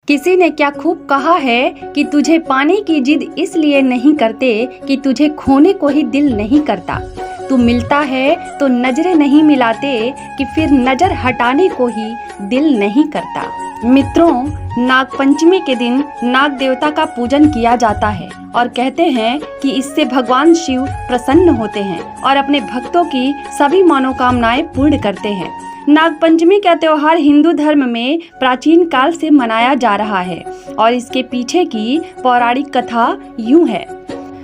किसी ने क्या खूब कहा है कि तुझे पाने की जिद इसलिए नहीं करते कि तुझे खोने को ही दिल नहीं करता। तू मिलता है तो नजरें नहीं मिलाते कि फिर नजर हटाने को ही दिल नहीं करता। मित्रों, नागपंचमी के दिन नाग देवता का पूजन किया जाता है और कहते हैं कि इससे भगवान शिव प्रसन्न होते हैं और अपने भक्तों की सभी मनोकामनाएं पूर्ण करते हैं। नागपंचमी का त्योहार हिंदू धर्म में प्राचीन काल से मनाया जा रहा है और इसके पीछे की पौराणिक कथा यूं है।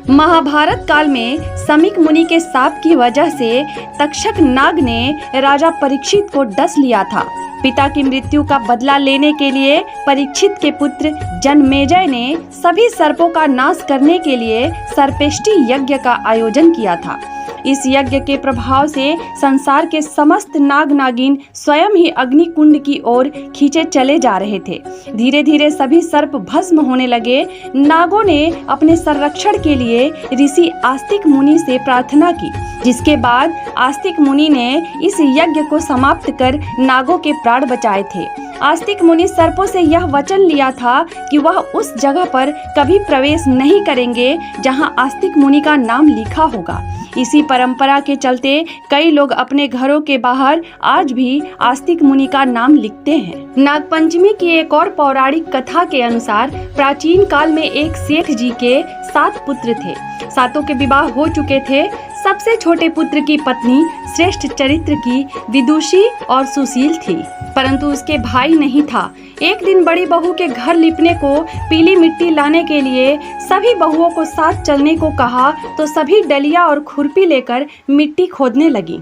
महाभारत काल में समीक मुनि के शाप की वजह से तक्षक नाग ने राजा परीक्षित को डस लिया था। पिता की मृत्यु का बदला लेने के लिए परीक्षित के पुत्र जनमेजय ने सभी सर्पों का नाश करने के लिए सर्पेष्टि यज्ञ का आयोजन किया था। इस यज्ञ के प्रभाव से संसार के समस्त नाग नागिन स्वयं ही अग्नि कुंड की ओर खींचे चले जा रहे थे। धीरे धीरे सभी सर्प भस्म होने लगे। नागों ने अपने संरक्षण के लिए ऋषि आस्तिक मुनि से प्रार्थना की, जिसके बाद आस्तिक मुनि ने इस यज्ञ को समाप्त कर नागों के प्राण बचाए थे। आस्तिक मुनि सर्पों से यह वचन लिया था कि वह उस जगह पर कभी प्रवेश नहीं करेंगे जहां आस्तिक मुनि का नाम लिखा होगा। इसी परंपरा के चलते कई लोग अपने घरों के बाहर आज भी आस्तिक मुनि का नाम लिखते हैं। नागपंचमी की एक और पौराणिक कथा के अनुसार प्राचीन काल में एक सेठ जी के 7 पुत्र थे। सातों के विवाह हो चुके थे। सबसे छोटे पुत्र की पत्नी श्रेष्ठ चरित्र की विदुषी और सुशील थी, परंतु उसके भाई नहीं था। एक दिन बड़ी बहू के घर लिपने को पीली मिट्टी लाने के लिए सभी बहुओं को साथ चलने को कहा तो सभी डलिया और खुरपी लेकर मिट्टी खोदने लगी।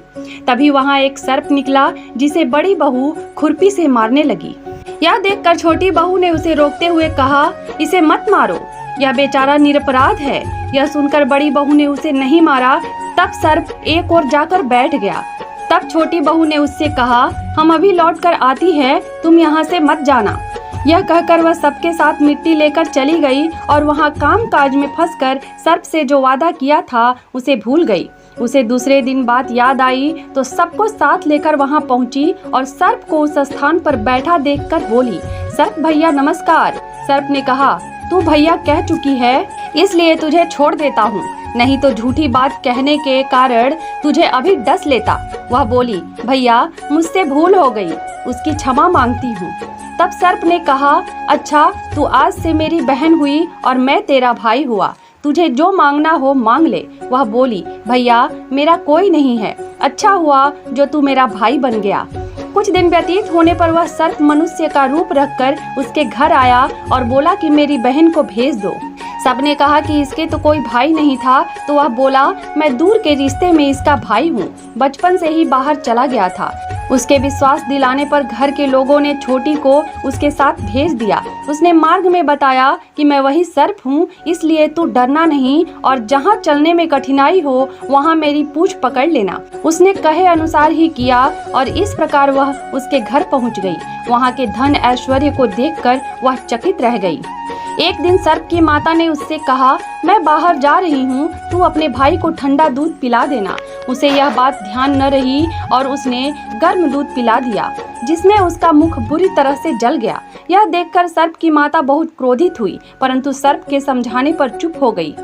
तभी वहां एक सर्प निकला जिसे बड़ी बहू खुरपी से मारने लगी। यह देखकर छोटी बहू ने उसे रोकते हुए कहा, इसे मत मारो, यह बेचारा निरपराध है। यह सुनकर बड़ी बहू ने उसे नहीं मारा। तब सर्प एक ओर जाकर बैठ गया। तब छोटी बहू ने उससे कहा, हम अभी लौट कर आती है, तुम यहाँ से मत जाना। यह कहकर वह सबके साथ मिट्टी लेकर चली गई और वहाँ काम काज में फंसकर सर्प से जो वादा किया था उसे भूल गई। उसे दूसरे दिन बात याद आई तो सबको साथ लेकर वहाँ पहुँची और सर्प को उस स्थान पर बैठा देखकर बोली, सर्प भैया नमस्कार। सर्प ने कहा, तू भैया कह चुकी है इसलिए तुझे छोड़ देता हूँ, नहीं तो झूठी बात कहने के कारण तुझे अभी डस लेता। वह बोली, भैया मुझसे भूल हो गई, उसकी क्षमा मांगती हूँ। तब सर्प ने कहा, अच्छा तू आज से मेरी बहन हुई और मैं तेरा भाई हुआ, तुझे जो मांगना हो मांग ले। वह बोली, भैया मेरा कोई नहीं है, अच्छा हुआ जो तू मेरा भाई बन गया। कुछ दिन व्यतीत होने पर वह सर्प मनुष्य का रूप रखकर उसके घर आया और बोला कि मेरी बहन को भेज दो। सबने कहा कि इसके तो कोई भाई नहीं था, तो वह बोला, मैं दूर के रिश्ते में इसका भाई हूँ, बचपन से ही बाहर चला गया था। उसके विश्वास दिलाने पर घर के लोगों ने छोटी को उसके साथ भेज दिया। उसने मार्ग में बताया कि मैं वही सर्प हूँ, इसलिए तू डरना नहीं और जहाँ चलने में कठिनाई हो वहाँ मेरी पूंछ पकड़ लेना। उसने कहे अनुसार ही किया और इस प्रकार वह उसके घर पहुँच गई। वहाँ के धन ऐश्वर्य को देखकर वह चकित रह गई। एक दिन सर्प की माता ने उससे कहा, मैं बाहर जा रही हूँ, तू अपने भाई को ठंडा दूध पिला देना। उसे यह बात ध्यान न रही और उसने गर्म दूध पिला दिया, जिसमें उसका मुख बुरी तरह से जल गया। यह देखकर सर्प की माता बहुत क्रोधित हुई, परंतु सर्प के समझाने पर चुप हो गई।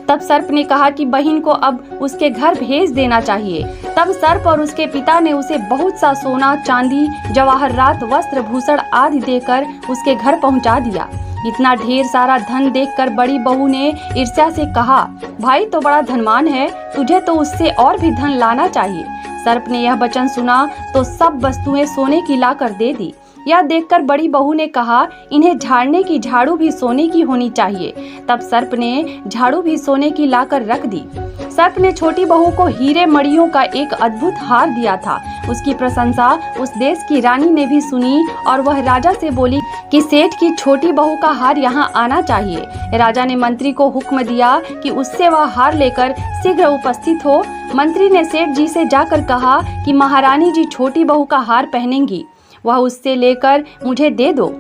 तब सर्प ने कहा कि बहन को अब उसके घर भेज देना चाहिए। तब सर्प और उसके पिता ने उसे बहुत सा सोना, चांदी, जवाहरात, वस्त्र, भूषण आदि देकर उसके घर पहुंचा दिया। इतना ढेर सारा धन देखकर बड़ी बहू ने ईर्ष्या से कहा, भाई तो बड़ा धनवान है, तुझे तो उससे और भी धन लाना चाहिए। सर्प ने यह वचन सुना तो सब वस्तुएं सोने की लाकर दे दी। यह देखकर बड़ी बहू ने कहा, इन्हें झाड़ने की झाड़ू भी सोने की होनी चाहिए। तब सर्प ने झाड़ू भी सोने की लाकर रख दी। सर्प ने छोटी बहू को हीरे मणियों का एक अद्भुत हार दिया था। उसकी प्रशंसा उस देश की रानी ने भी सुनी और वह राजा से बोली कि सेठ की छोटी बहू का हार यहाँ आना चाहिए। राजा ने मंत्री को हुक्म दिया कि उससे वह हार लेकर शीघ्र उपस्थित हो। मंत्री ने सेठ जी से जाकर कहा कि महारानी जी छोटी बहू का हार पहनेंगी, वह उससे लेकर मुझे दे दो।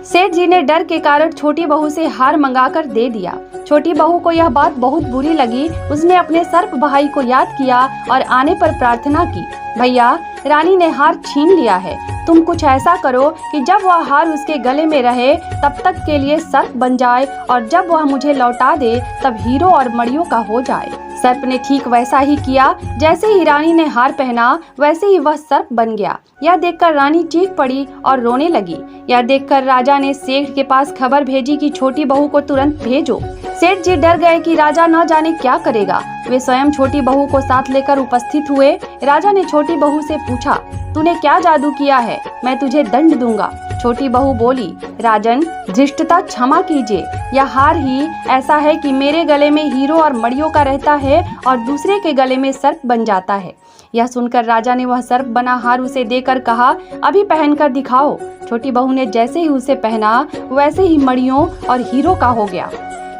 सेठ जी ने डर के कारण छोटी बहू से हार मंगाकर दे दिया। छोटी बहू को यह बात बहुत बुरी लगी। उसने अपने सर्प भाई को याद किया और आने पर प्रार्थना की, भैया रानी ने हार छीन लिया है, तुम कुछ ऐसा करो कि जब वह हार उसके गले में रहे तब तक के लिए सर्प बन जाए, और जब वह मुझे लौटा दे तब हीरो और मणियों का हो जाए। सर्प ने ठीक वैसा ही किया। जैसे ही रानी ने हार पहना वैसे ही वह सर्प बन गया। यह देखकर रानी चीख पड़ी और रोने लगी। यह देखकर राजा ने सेठ के पास खबर भेजी कि छोटी बहू को तुरंत भेजो। सेठ जी डर गए कि राजा न जाने क्या करेगा। वे स्वयं छोटी बहू को साथ लेकर उपस्थित हुए। राजा ने छोटी बहू से पूछा, तूने क्या जादू किया है? मैं तुझे दंड दूंगा। छोटी बहू बोली, राजन, धृष्टता क्षमा कीजिए। यह हार ही ऐसा है कि मेरे गले में हीरो और मणियों का रहता है और दूसरे के गले में सर्प बन जाता है। यह सुनकर राजा ने वह सर्प बना हार उसे देकर कहा, अभी पहनकर दिखाओ। छोटी बहू ने जैसे ही उसे पहना वैसे ही मणियों और हीरो का हो गया।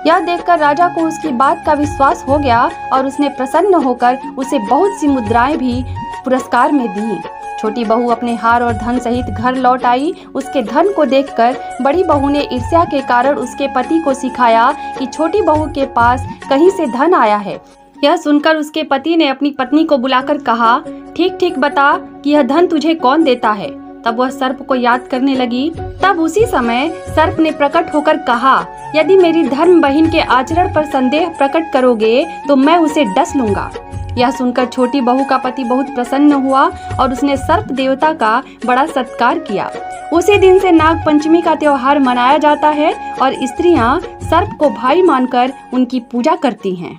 यह देखकर राजा को उसकी बात का विश्वास हो गया और उसने प्रसन्न होकर उसे बहुत सी मुद्राएं भी पुरस्कार में दी। छोटी बहू अपने हार और धन सहित घर लौट आई। उसके धन को देखकर बड़ी बहू ने ईर्ष्या के कारण उसके पति को सिखाया कि छोटी बहू के पास कहीं से धन आया है। यह सुनकर उसके पति ने अपनी पत्नी को बुलाकर कहा, ठीक ठीक बता कि यह धन तुझे कौन देता है। तब वह सर्प को याद करने लगी। तब उसी समय सर्प ने प्रकट होकर कहा, यदि मेरी धर्म बहन के आचरण पर संदेह प्रकट करोगे तो मैं उसे डस लूंगा। यह सुनकर छोटी बहू का पति बहुत प्रसन्न हुआ और उसने सर्प देवता का बड़ा सत्कार किया। उसी दिन से नाग पंचमी का त्योहार मनाया जाता है और स्त्रियां सर्प को भाई मानकर उनकी पूजा करती हैं।